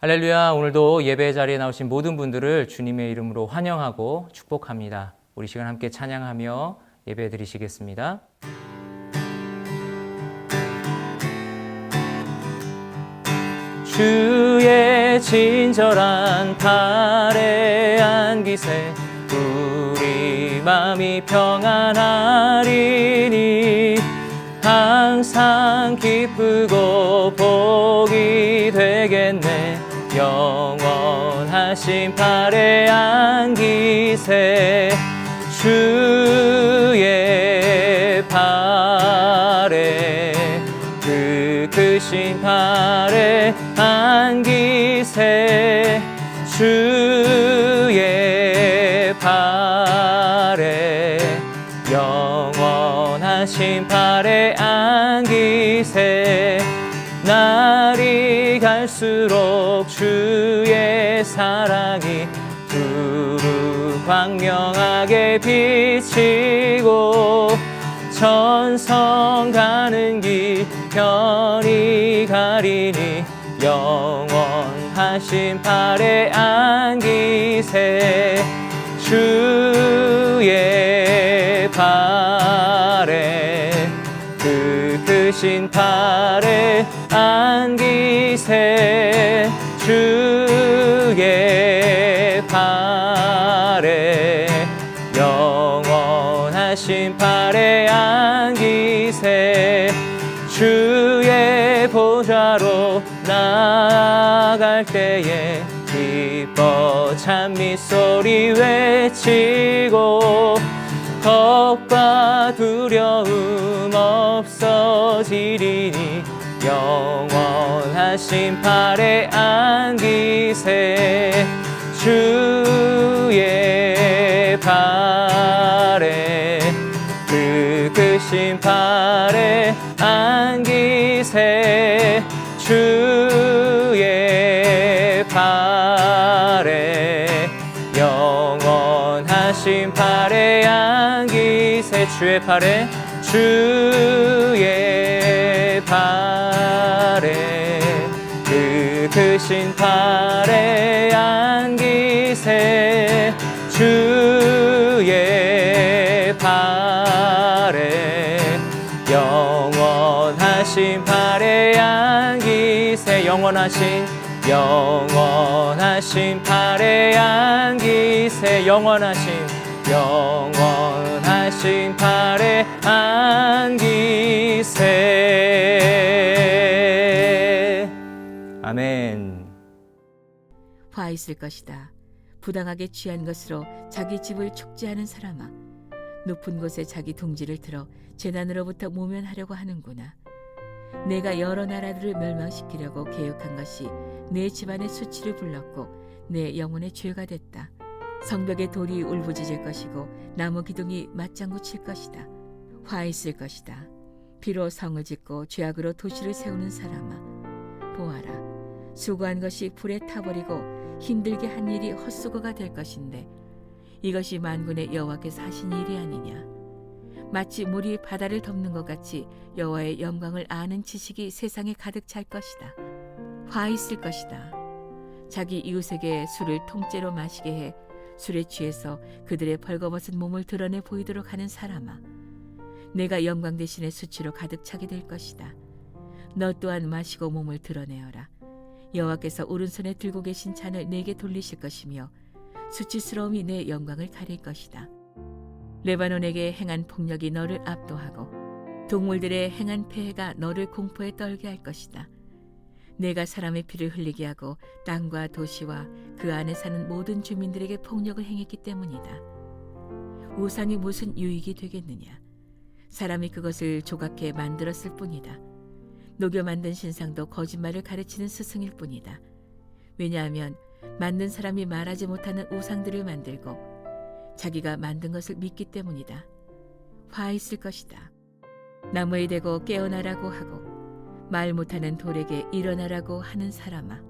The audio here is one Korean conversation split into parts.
할렐루야. 오늘도 예배 자리에 나오신 모든 분들을 주님의 이름으로 환영하고 축복합니다. 우리 시간 함께 찬양하며 예배 드리시겠습니다. 주의 친절한 팔에 안기세 우리 마음이 평안하리니 항상 기쁘고 복이 되겠네. 영원하신 팔에 안기세 주의 팔에 그 크신 팔에 안기세 주의 팔에 영원하신 팔에 안기세 날이 갈수록 주의 사랑이 두루 광명하게 비치고 천성 가는 길 편히 가리니 영원하신 팔에 안기세 주의 팔에 그 크신 팔에 안기세 주의 팔에 영원하신 팔에 안기세 주의 보좌로 나아갈 때에 기뻐 찬미 소리 외치고 겁과 두려움 없어지리니 영원하신 팔에 안기세 주의 팔에 그 크신 팔에 안기세 주의 팔에 영원하신 팔에 안기세 주의 팔에 주의 팔에 그 크신 팔에 안기세 주의 팔에 영원하신 팔에 안기세 영원하신 팔에 안기세 영원하신 팔에 안기세 아멘. 화 있을 것이다. 부당하게 취한 것으로 자기 집을 축제하는 사람아, 높은 곳에 자기 둥지를 들어 재난으로부터 모면하려고 하는구나. 내가 여러 나라들을 멸망시키려고 계획한 것이 내 집안의 수치를 불렀고 내 영혼의 죄가 됐다. 성벽의 돌이 울부짖을 것이고 나무 기둥이 맞장구 칠 것이다. 화 있을 것이다. 비로 성을 짓고 죄악으로 도시를 세우는 사람아, 보아라. 수고한 것이 불에 타버리고 힘들게 한 일이 헛수고가 될 것인데 이것이 만군의 여호와께서 하신 일이 아니냐. 마치 물이 바다를 덮는 것 같이 여호와의 영광을 아는 지식이 세상에 가득 찰 것이다. 화 있을 것이다. 자기 이웃에게 술을 통째로 마시게 해 술에 취해서 그들의 벌거벗은 몸을 드러내 보이도록 하는 사람아, 내가 영광 대신에 수치로 가득 차게 될 것이다. 너 또한 마시고 몸을 드러내어라. 여호와께서 오른손에 들고 계신 잔을 내게 돌리실 것이며 수치스러움이 내 영광을 가릴 것이다. 레바논에게 행한 폭력이 너를 압도하고 동물들의 행한 폐해가 너를 공포에 떨게 할 것이다. 내가 사람의 피를 흘리게 하고 땅과 도시와 그 안에 사는 모든 주민들에게 폭력을 행했기 때문이다. 우상이 무슨 유익이 되겠느냐. 사람이 그것을 조각해 만들었을 뿐이다. 녹여 만든 신상도 거짓말을 가르치는 스승일 뿐이다. 왜냐하면 만든 사람이 말하지 못하는 우상들을 만들고 자기가 만든 것을 믿기 때문이다. 화 있을 것이다. 나무에 대고 깨어나라고 하고 말 못하는 돌에게 일어나라고 하는 사람아,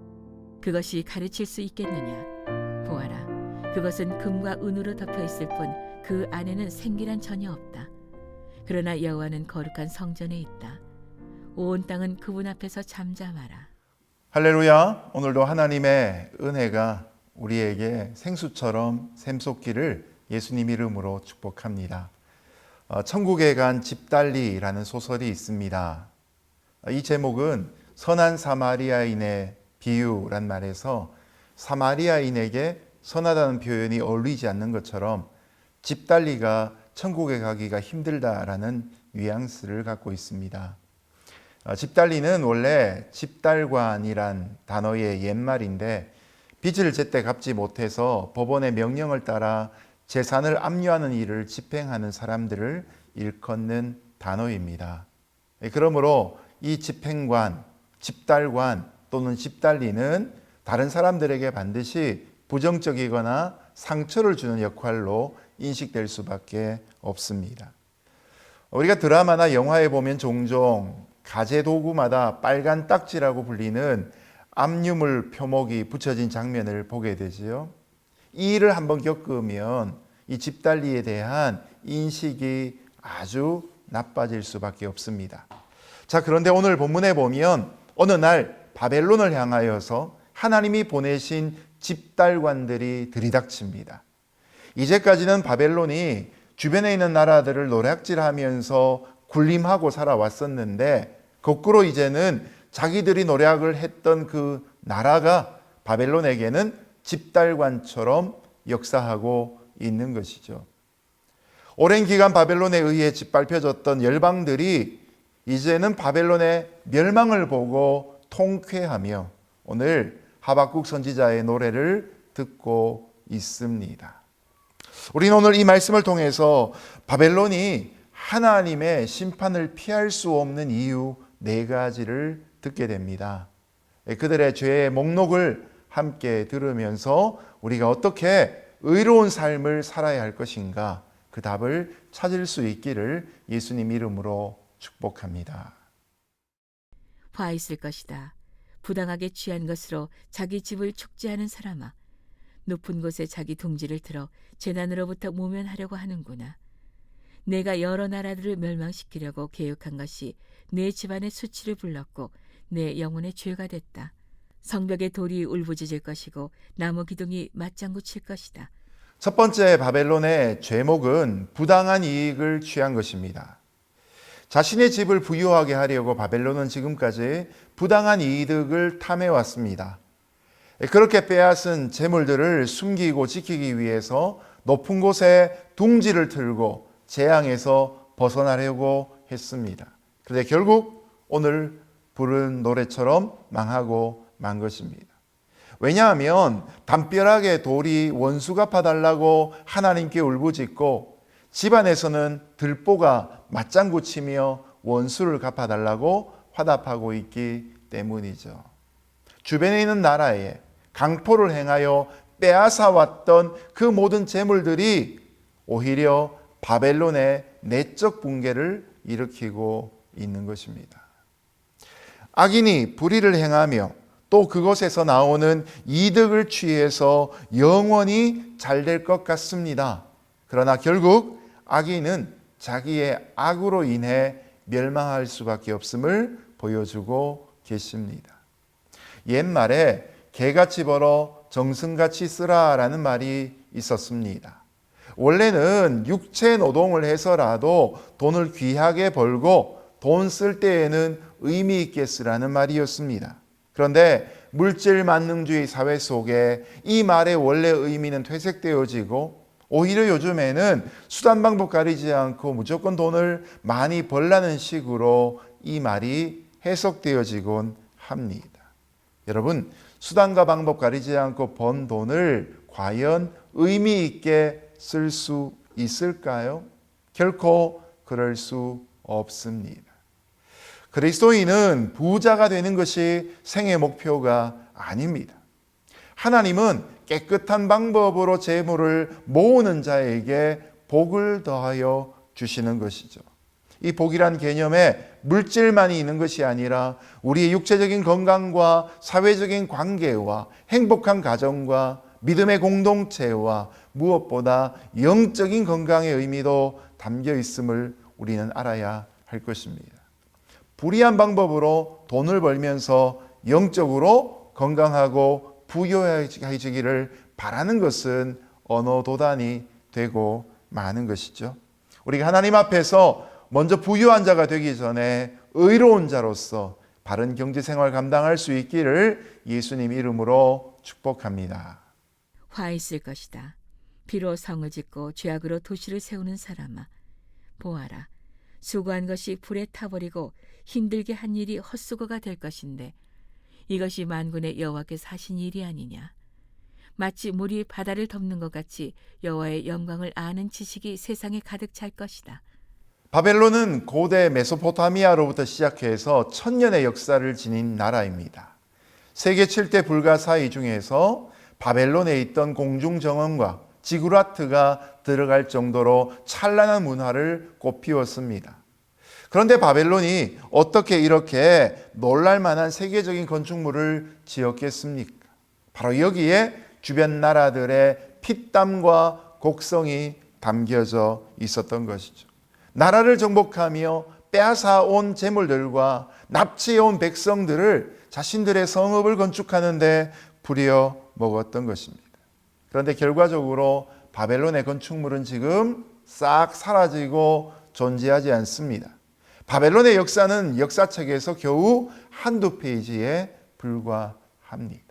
그것이 가르칠 수 있겠느냐. 보아라, 그것은 금과 은으로 덮여 있을 뿐 그 안에는 생기란 전혀 없다. 그러나 여호와는 거룩한 성전에 있다. 온 땅은 그분 앞에서 잠잠하라. 할렐루야. 오늘도 하나님의 은혜가 우리에게 생수처럼 샘솟기를 예수님 이름으로 축복합니다. 천국에 간 집달리라는 소설이 있습니다. 이 제목은 선한 사마리아인의 비유란 말에서 사마리아인에게 선하다는 표현이 어울리지 않는 것처럼 집달리가 천국에 가기가 힘들다라는 뉘앙스를 갖고 있습니다. 집달리는 원래 집달관이란 단어의 옛말인데 빚을 제때 갚지 못해서 법원의 명령을 따라 재산을 압류하는 일을 집행하는 사람들을 일컫는 단어입니다. 그러므로 이 집행관, 집달관 또는 집달리는 다른 사람들에게 반드시 부정적이거나 상처를 주는 역할로 인식될 수밖에 없습니다. 우리가 드라마나 영화에 보면 종종 가재 도구마다 빨간 딱지라고 불리는 압류물 표목이 붙여진 장면을 보게 되지요. 이 일을 한번 겪으면 이 집달리에 대한 인식이 아주 나빠질 수밖에 없습니다. 자, 그런데 오늘 본문에 보면 어느 날 바벨론을 향하여서 하나님이 보내신 집달관들이 들이닥칩니다. 이제까지는 바벨론이 주변에 있는 나라들을 노략질하면서 군림하고 살아왔었는데 거꾸로 이제는 자기들이 노략을 했던 그 나라가 바벨론에게는 집달관처럼 역사하고 있는 것이죠. 오랜 기간 바벨론에 의해 짓밟혀졌던 열방들이 이제는 바벨론의 멸망을 보고 통쾌하며 오늘 하박국 선지자의 노래를 듣고 있습니다. 우리는 오늘 이 말씀을 통해서 바벨론이 하나님의 심판을 피할 수 없는 이유 4가지를 듣게 됩니다. 그들의 죄의 목록을 함께 들으면서 우리가 어떻게 의로운 삶을 살아야 할 것인가 그 답을 찾을 수 있기를 예수님 이름으로 축복합니다. 화 있을 것이다. 부당하게 취한 것으로 자기 집을 축제하는 사람아. 높은 곳에 자기 둥지를 들어 재난으로부터 모면하려고 하는구나. 내가 여러 나라들을 멸망시키려고 계획한 것이 내 집안의 수치를 불렀고 내 영혼의 죄가 됐다. 성벽의 돌이 울부짖을 것이고 나무 기둥이 맞장구 칠 것이다. 첫 번째 바벨론의 죄목은 부당한 이익을 취한 것입니다. 자신의 집을 부유하게 하려고 바벨론은 지금까지 부당한 이득을 탐해왔습니다. 그렇게 빼앗은 재물들을 숨기고 지키기 위해서 높은 곳에 둥지를 틀고 재앙에서 벗어나려고 했습니다. 그런데 결국 오늘 부른 노래처럼 망하고 만 것입니다. 왜냐하면 담벼락에 돌이 원수 갚아달라고 하나님께 울부짖고 집안에서는 들보가 맞장구 치며 원수를 갚아달라고 화답하고 있기 때문이죠. 주변에 있는 나라에 강포를 행하여 빼앗아왔던 그 모든 재물들이 오히려 바벨론의 내적 붕괴를 일으키고 있는 것입니다. 악인이 불의를 행하며 또 그것에서 나오는 이득을 취해서 영원히 잘 될 것 같습니다. 그러나 결국 악인은 자기의 악으로 인해 멸망할 수밖에 없음을 보여주고 계십니다. 옛말에 개같이 벌어 정승같이 쓰라라는 말이 있었습니다. 원래는 육체 노동을 해서라도 돈을 귀하게 벌고 돈 쓸 때에는 의미 있게 쓰라는 말이었습니다. 그런데 물질 만능주의 사회 속에 이 말의 원래 의미는 퇴색되어지고 오히려 요즘에는 수단 방법 가리지 않고 무조건 돈을 많이 벌라는 식으로 이 말이 해석되어지곤 합니다. 여러분, 수단과 방법 가리지 않고 번 돈을 과연 의미 있게 쓸 수 있을까요? 결코 그럴 수 없습니다. 그리스도인은 부자가 되는 것이 생애 목표가 아닙니다. 하나님은 깨끗한 방법으로 재물을 모으는 자에게 복을 더하여 주시는 것이죠. 이 복이란 개념에 물질만이 있는 것이 아니라 우리의 육체적인 건강과 사회적인 관계와 행복한 가정과 믿음의 공동체와 무엇보다 영적인 건강의 의미도 담겨 있음을 우리는 알아야 할 것입니다. 불의한 방법으로 돈을 벌면서 영적으로 건강하고 부유해지기를 바라는 것은 언어도단이 되고 마는 것이죠. 우리가 하나님 앞에서 먼저 부유한 자가 되기 전에 의로운 자로서 바른 경제생활 감당할 수 있기를 예수님 이름으로 축복합니다. 화 있을 것이다. 비로 성을 짓고 죄악으로 도시를 세우는 사람아, 보아라. 수고한 것이 불에 타버리고 힘들게 한 일이 헛수고가 될 것인데 이것이 만군의 여호와께서 하신 일이 아니냐. 마치 물이 바다를 덮는 것 같이 여호와의 영광을 아는 지식이 세상에 가득 찰 것이다. 바벨론은 고대 메소포타미아로부터 시작해서 천년의 역사를 지닌 나라입니다. 세계 7대 불가사의 중에서 바벨론에 있던 공중정원과 지구라트가 들어갈 정도로 찬란한 문화를 꽃피웠습니다. 그런데 바벨론이 어떻게 이렇게 놀랄만한 세계적인 건축물을 지었겠습니까? 바로 여기에 주변 나라들의 피땀과 곡성이 담겨져 있었던 것이죠. 나라를 정복하며 빼앗아온 재물들과 납치해온 백성들을 자신들의 성읍을 건축하는데 부려 먹었던 것입니다. 그런데 결과적으로 바벨론의 건축물은 지금 싹 사라지고 존재하지 않습니다. 바벨론의 역사는 역사책에서 겨우 한두 페이지에 불과합니다.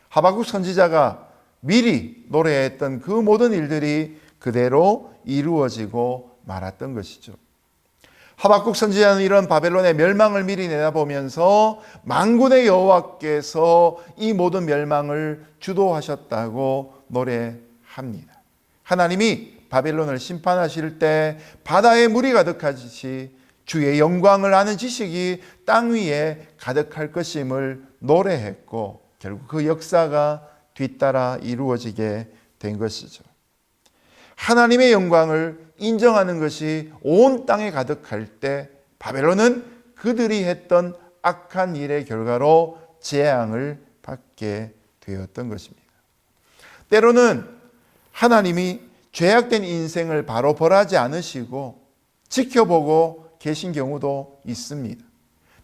하박국 선지자가 미리 노래했던 그 모든 일들이 그대로 이루어지고 말았던 것이죠. 하박국 선지자는 이런 바벨론의 멸망을 미리 내다보면서 만군의 여호와께서 이 모든 멸망을 주도하셨다고 노래합니다. 하나님이 바벨론을 심판하실 때 바다에 물이 가득하듯이 주의 영광을 아는 지식이 땅 위에 가득할 것임을 노래했고 결국 그 역사가 뒤따라 이루어지게 된 것이죠. 하나님의 영광을 인정하는 것이 온 땅에 가득할 때 바벨론은 그들이 했던 악한 일의 결과로 재앙을 받게 되었던 것입니다. 때로는 하나님이 죄악된 인생을 바로 벌하지 않으시고 지켜보고 계신 경우도 있습니다.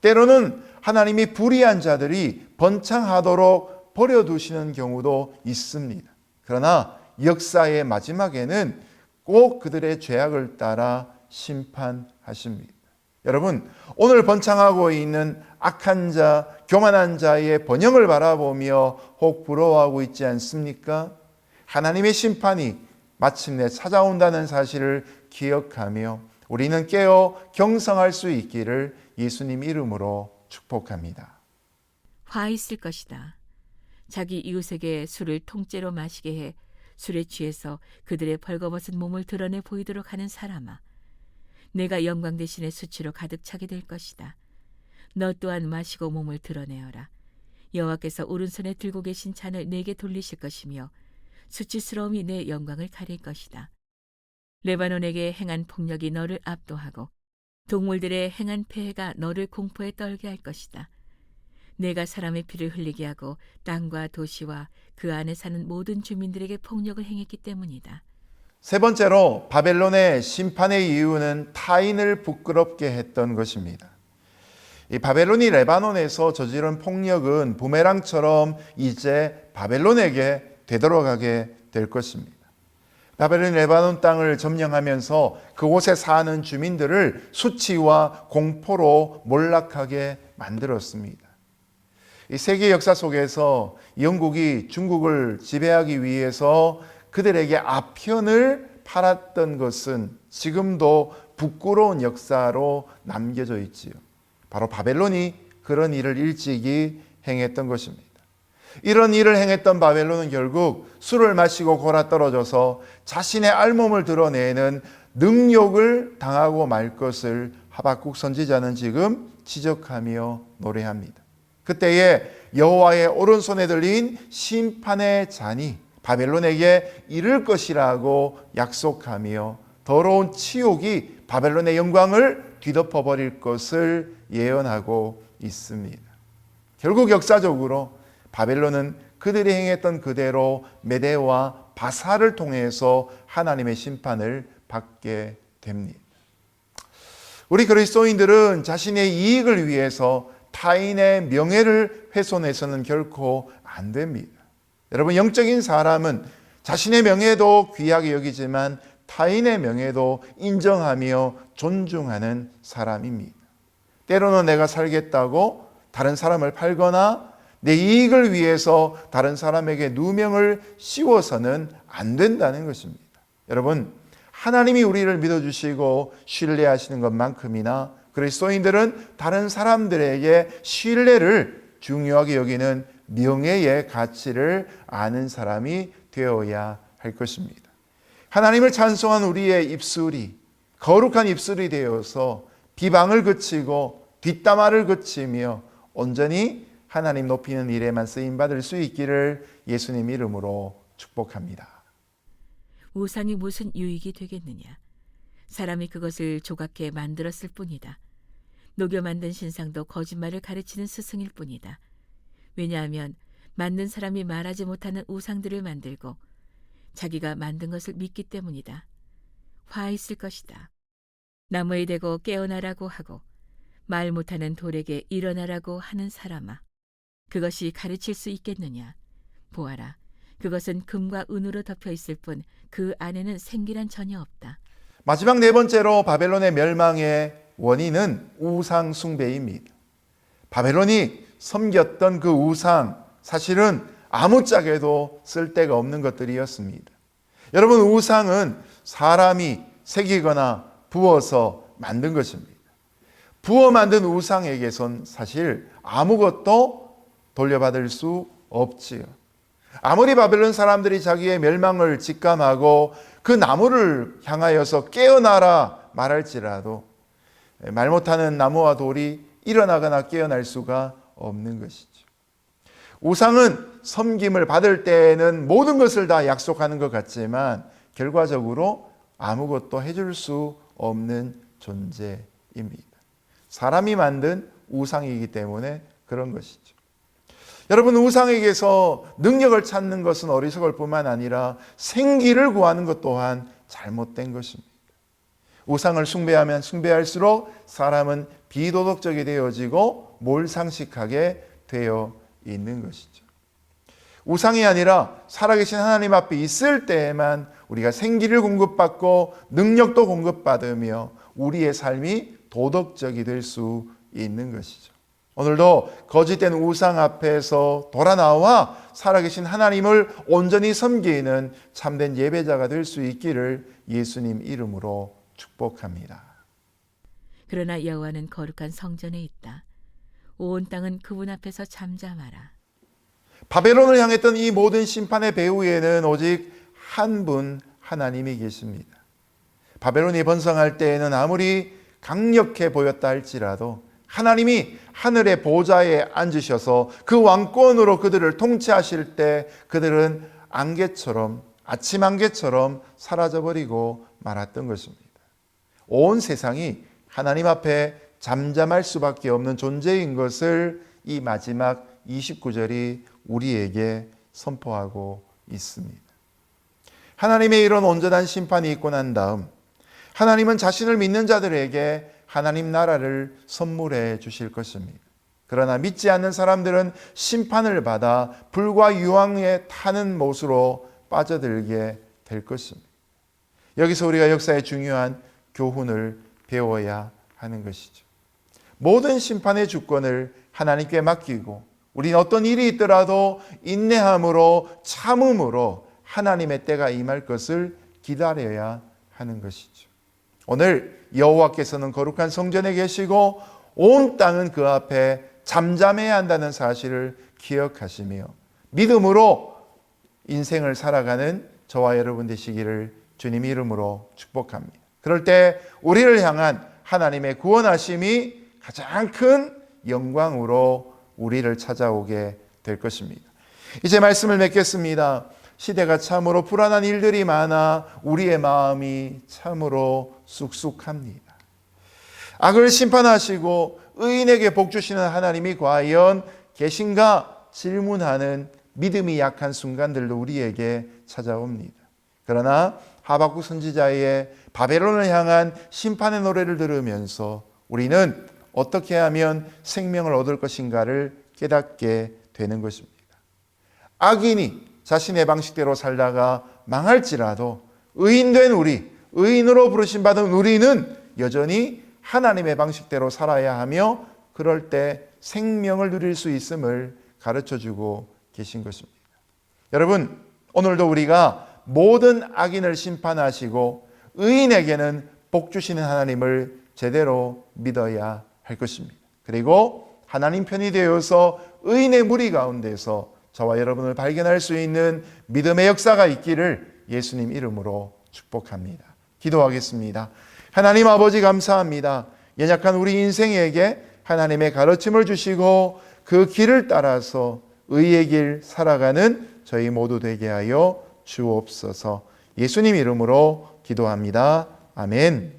때로는 하나님이 불의한 자들이 번창하도록 버려두시는 경우도 있습니다. 그러나 역사의 마지막에는 꼭 그들의 죄악을 따라 심판하십니다. 여러분, 오늘 번창하고 있는 악한 자, 교만한 자의 번영을 바라보며 혹 부러워하고 있지 않습니까? 하나님의 심판이 마침내 찾아온다는 사실을 기억하며 우리는 깨어 경성할 수 있기를 예수님 이름으로 축복합니다. 화 있을 것이다. 자기 이웃에게 술을 통째로 마시게 해 술에 취해서 그들의 벌거벗은 몸을 드러내 보이도록 하는 사람아, 내가 영광 대신에 수치로 가득 차게 될 것이다. 너 또한 마시고 몸을 드러내어라. 여호와께서 오른손에 들고 계신 잔을 내게 돌리실 것이며 수치스러움이 내 영광을 가릴 것이다. 레바논에게 행한 폭력이 너를 압도하고 동물들의 행한 폐해가 너를 공포에 떨게 할 것이다. 내가 사람의 피를 흘리게 하고 땅과 도시와 그 안에 사는 모든 주민들에게 폭력을 행했기 때문이다. 세 번째로 바벨론의 심판의 이유는 타인을 부끄럽게 했던 것입니다. 이 바벨론이 레바논에서 저지른 폭력은 부메랑처럼 이제 바벨론에게 되돌아가게 될 것입니다. 바벨론이 레바논 땅을 점령하면서 그곳에 사는 주민들을 수치와 공포로 몰락하게 만들었습니다. 이 세계 역사 속에서 영국이 중국을 지배하기 위해서 그들에게 아편을 팔았던 것은 지금도 부끄러운 역사로 남겨져 있지요. 바로 바벨론이 그런 일을 일찍이 행했던 것입니다. 이런 일을 행했던 바벨론은 결국 술을 마시고 골아떨어져서 자신의 알몸을 드러내는 능욕을 당하고 말 것을 하박국 선지자는 지금 지적하며 노래합니다. 그때에 여호와의 오른손에 들린 심판의 잔이 바벨론에게 이를 것이라고 약속하며 더러운 치욕이 바벨론의 영광을 뒤덮어버릴 것을 예언하고 있습니다. 결국 역사적으로 바벨론은 그들이 행했던 그대로 메대와 바사를 통해서 하나님의 심판을 받게 됩니다. 우리 그리스도인들은 자신의 이익을 위해서 타인의 명예를 훼손해서는 결코 안 됩니다. 여러분, 영적인 사람은 자신의 명예도 귀하게 여기지만 타인의 명예도 인정하며 존중하는 사람입니다. 때로는 내가 살겠다고 다른 사람을 팔거나 내 이익을 위해서 다른 사람에게 누명을 씌워서는 안 된다는 것입니다. 여러분, 하나님이 우리를 믿어주시고 신뢰하시는 것만큼이나 그리스도인들은 다른 사람들에게 신뢰를 중요하게 여기는 명예의 가치를 아는 사람이 되어야 할 것입니다. 하나님을 찬송한 우리의 입술이 거룩한 입술이 되어서 비방을 그치고 뒷담화를 그치며 온전히 하나님 높이는 일에만 쓰임받을 수 있기를 예수님 이름으로 축복합니다. 우상이 무슨 유익이 되겠느냐? 사람이 그것을 조각해 만들었을 뿐이다. 녹여 만든 신상도 거짓말을 가르치는 스승일 뿐이다. 왜냐하면 만든 사람이 말하지 못하는 우상들을 만들고 자기가 만든 것을 믿기 때문이다. 화 있을 것이다. 나무에 대고 깨어나라고 하고 말 못하는 돌에게 일어나라고 하는 사람아, 그것이 가르칠 수 있겠느냐? 보아라, 그것은 금과 은으로 덮여 있을 뿐 그 안에는 생기란 전혀 없다. 마지막 네 번째로 바벨론의 멸망의 원인은 우상 숭배입니다. 바벨론이 섬겼던 그 우상, 사실은 아무짝에도 쓸데가 없는 것들이었습니다. 여러분, 우상은 사람이 새기거나 부어서 만든 것입니다. 부어 만든 우상에게선 사실 아무것도 돌려받을 수 없지요. 아무리 바벨론 사람들이 자기의 멸망을 직감하고 그 나무를 향하여서 깨어나라 말할지라도 말 못하는 나무와 돌이 일어나거나 깨어날 수가 없는 것이죠. 우상은 섬김을 받을 때에는 모든 것을 다 약속하는 것 같지만 결과적으로 아무것도 해줄 수 없는 존재입니다. 사람이 만든 우상이기 때문에 그런 것이죠. 여러분, 우상에게서 능력을 찾는 것은 어리석을 뿐만 아니라 생기를 구하는 것 또한 잘못된 것입니다. 우상을 숭배하면 숭배할수록 사람은 비도덕적이 되어지고 몰상식하게 되어 있는 것이죠. 우상이 아니라 살아계신 하나님 앞에 있을 때에만 우리가 생기를 공급받고 능력도 공급받으며 우리의 삶이 도덕적이 될 수 있는 것이죠. 오늘도 거짓된 우상 앞에서 돌아 나와 살아계신 하나님을 온전히 섬기는 참된 예배자가 될 수 있기를 예수님 이름으로 축복합니다. 그러나 여호와는 거룩한 성전에 있다. 온 땅은 그분 앞에서 잠잠하라. 바벨론을 향했던 이 모든 심판의 배후에는 오직 한 분 하나님이 계십니다. 바벨론이 번성할 때에는 아무리 강력해 보였다 할지라도 하나님이 하늘의 보좌에 앉으셔서 그 왕권으로 그들을 통치하실 때 그들은 안개처럼, 아침 안개처럼 사라져버리고 말았던 것입니다. 온 세상이 하나님 앞에 잠잠할 수밖에 없는 존재인 것을 이 마지막 29절이 우리에게 선포하고 있습니다. 하나님의 이런 온전한 심판이 있고 난 다음 하나님은 자신을 믿는 자들에게 하나님 나라를 선물해 주실 것입니다. 그러나 믿지 않는 사람들은 심판을 받아 불과 유황에 타는 못으로 빠져들게 될 것입니다. 여기서 우리가 역사의 중요한 교훈을 배워야 하는 것이죠. 모든 심판의 주권을 하나님께 맡기고 우리는 어떤 일이 있더라도 인내함으로 참음으로 하나님의 때가 임할 것을 기다려야 하는 것이죠. 오늘 여호와께서는 거룩한 성전에 계시고 온 땅은 그 앞에 잠잠해야 한다는 사실을 기억하시며 믿음으로 인생을 살아가는 저와 여러분 되시기를 주님 이름으로 축복합니다. 그럴 때 우리를 향한 하나님의 구원하심이 가장 큰 영광으로 우리를 찾아오게 될 것입니다. 이제 말씀을 맺겠습니다. 시대가 참으로 불안한 일들이 많아 우리의 마음이 참으로 쑥쑥합니다. 악을 심판하시고 의인에게 복 주시는 하나님이 과연 계신가 질문하는 믿음이 약한 순간들도 우리에게 찾아옵니다. 그러나 하박국 선지자의 바벨론을 향한 심판의 노래를 들으면서 우리는 어떻게 하면 생명을 얻을 것인가를 깨닫게 되는 것입니다. 악인이 자신의 방식대로 살다가 망할지라도 의인된 우리, 의인으로 부르심 받은 우리는 여전히 하나님의 방식대로 살아야 하며 그럴 때 생명을 누릴 수 있음을 가르쳐주고 계신 것입니다. 여러분, 오늘도 우리가 모든 악인을 심판하시고 의인에게는 복 주시는 하나님을 제대로 믿어야 할 것입니다. 그리고 하나님 편이 되어서 의인의 무리 가운데서 저와 여러분을 발견할 수 있는 믿음의 역사가 있기를 예수님 이름으로 축복합니다. 기도하겠습니다. 하나님 아버지 감사합니다. 연약한 우리 인생에게 하나님의 가르침을 주시고 그 길을 따라서 의의 길 살아가는 저희 모두 되게 하여 주옵소서. 예수님 이름으로 기도합니다. 아멘.